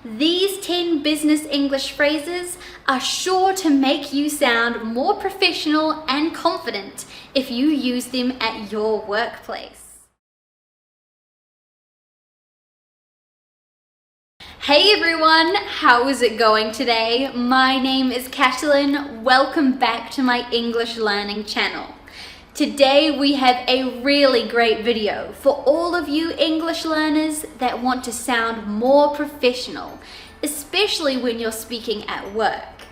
These 10 business English phrases are sure to make you sound more professional and confident if you use them at your workplace. Hey everyone, how is it going today? My name is Catalin. Welcome back to my English learning channel. Today we have a really great video for all of you English learners that want to sound more professional, especially when you're speaking at work.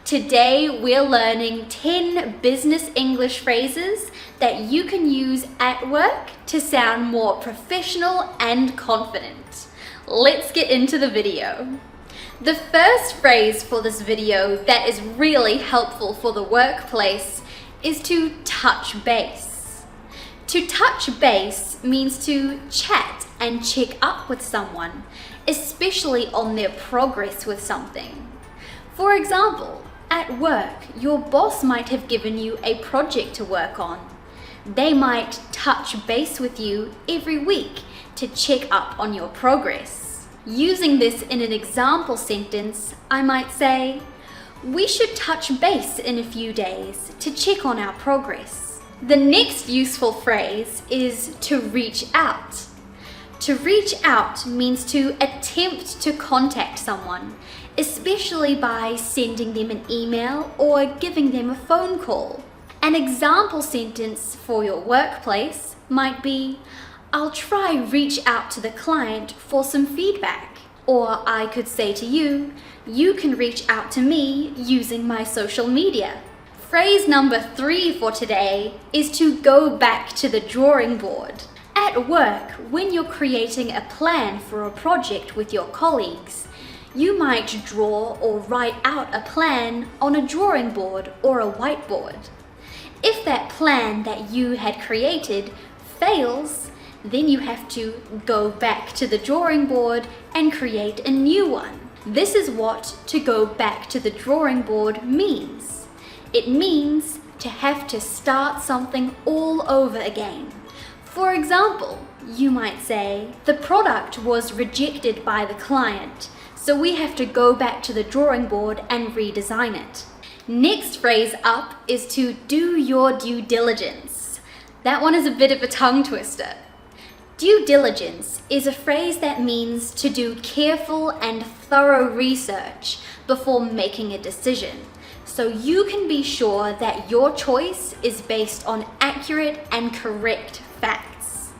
Today we're learning 10 business English phrases that you can use at work to sound more professional and confident. Let's get into the video. The first phrase for this video that is really helpful for the workplace is to touch base. To touch base means to chat and check up with someone, especially on their progress with something. For example, at work, your boss might have given you a project to work on. They might touch base with you every week to check up on your progress. Using this in an example sentence, I might say, "We should touch base in a few days to check on our progress." The next useful phrase is to reach out. To reach out means to attempt to contact someone, especially by sending them an email or giving them a phone call. An example sentence for your workplace might be, "I'll try reach out to the client for some feedback." Or I could say to you, "You can reach out to me using my social media." Phrase number 3 for today is to go back to the drawing board. At work, when you're creating a plan for a project with your colleagues, you might draw or write out a plan on a drawing board or a whiteboard. If that plan that you had created fails, then you have to go back to the drawing board and create a new one. This is what to go back to the drawing board means. It means to have to start something all over again. For example, you might say, "The product was rejected by the client, so we have to go back to the drawing board and redesign it." Next phrase up is to do your due diligence. That one is a bit of a tongue twister. Due diligence is a phrase that means to do careful and thorough research before making a decision, so you can be sure that your choice is based on accurate and correct facts.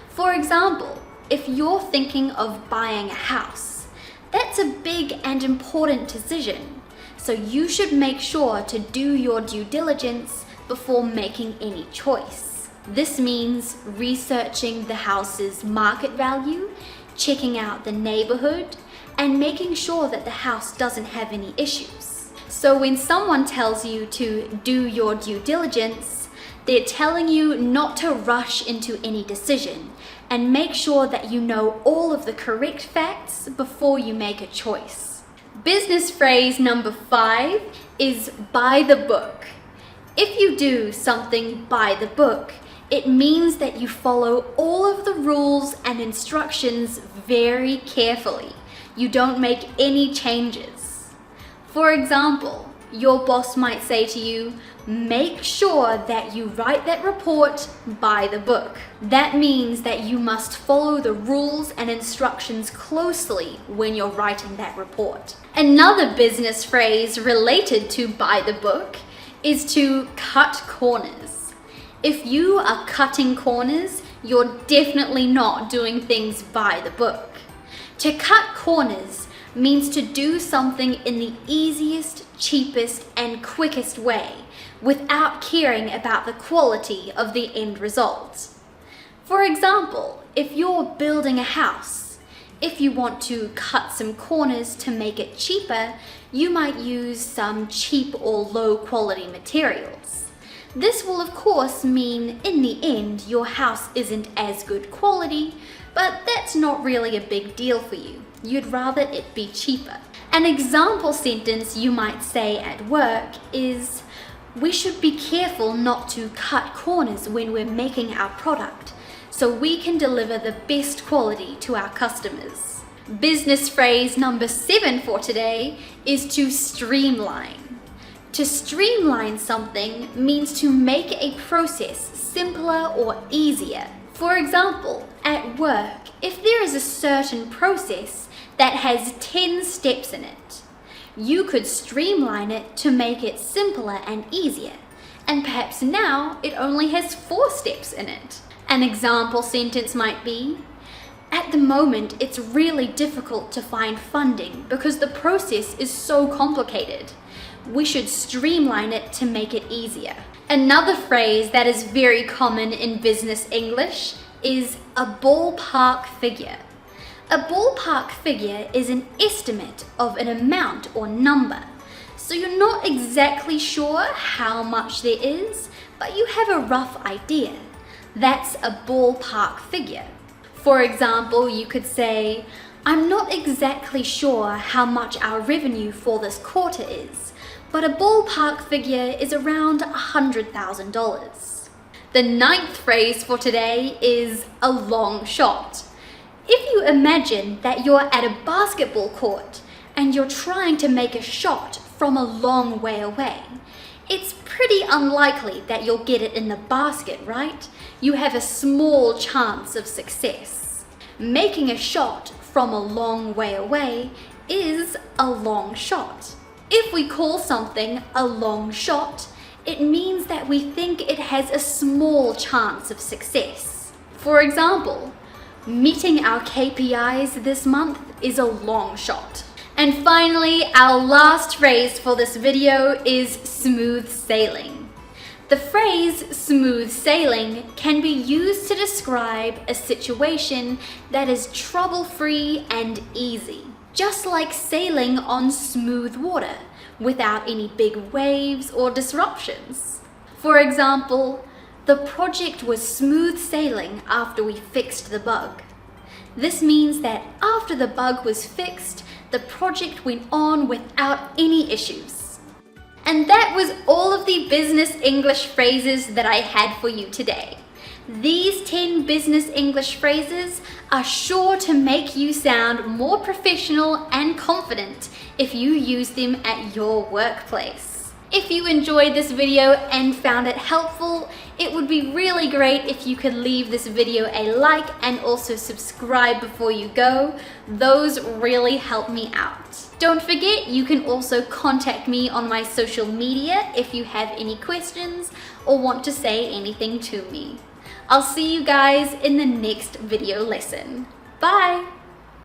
For example, if you're thinking of buying a house, that's a big and important decision, so you should make sure to do your due diligence before making any choice. This means researching the house's market value, checking out the neighborhood, and making sure that the house doesn't have any issues. So when someone tells you to do your due diligence, they're telling you not to rush into any decision and make sure that you know all of the correct facts before you make a choice. Business phrase number 5 is by the book. If you do something by the book, it means that you follow all of the rules and instructions very carefully. You don't make any changes. For example, your boss might say to you, "Make sure that you write that report by the book." That means that you must follow the rules and instructions closely when you're writing that report. Another business phrase related to by the book is to cut corners. If you are cutting corners, you're definitely not doing things by the book. To cut corners means to do something in the easiest, cheapest, and quickest way without caring about the quality of the end result. For example, if you're building a house, if you want to cut some corners to make it cheaper, you might use some cheap or low quality materials. This will of course mean in the end your house isn't as good quality, but that's not really a big deal for you. You'd rather it be cheaper. An example sentence you might say at work is, "We should be careful not to cut corners when we're making our product, so we can deliver the best quality to our customers." Business phrase number 7 for today is to streamline. To streamline something means to make a process simpler or easier. For example, at work, if there is a certain process that has 10 steps in it, you could streamline it to make it simpler and easier, and perhaps now it only has 4 steps in it. An example sentence might be, at the moment it's really difficult to find funding because the process is so complicated. We should streamline it to make it easier. Another phrase that is very common in business English is a ballpark figure. A ballpark figure is an estimate of an amount or number. So you're not exactly sure how much there is, but you have a rough idea. That's a ballpark figure. For example, you could say, I'm not exactly sure how much our revenue for this quarter is, but a ballpark figure is around $100,000. The 9th phrase for today is a long shot. If you imagine that you're at a basketball court and you're trying to make a shot from a long way away, it's pretty unlikely that you'll get it in the basket, right? You have a small chance of success. Making a shot from a long way away is a long shot. If we call something a long shot, it means that we think it has a small chance of success. For example, meeting our KPIs this month is a long shot. And finally, our last phrase for this video is smooth sailing. The phrase smooth sailing can be used to describe a situation that is trouble-free and easy, just like sailing on smooth water without any big waves or disruptions. For example, the project was smooth sailing after we fixed the bug. This means that after the bug was fixed, the project went on without any issues. And that was all of the business English phrases that I had for you today. These 10 business English phrases are sure to make you sound more professional and confident if you use them at your workplace. If you enjoyed this video and found it helpful, it would be really great if you could leave this video a like and also subscribe before you go. Those really help me out. Don't forget, you can also contact me on my social media if you have any questions or want to say anything to me. I'll see you guys in the next video lesson. Bye!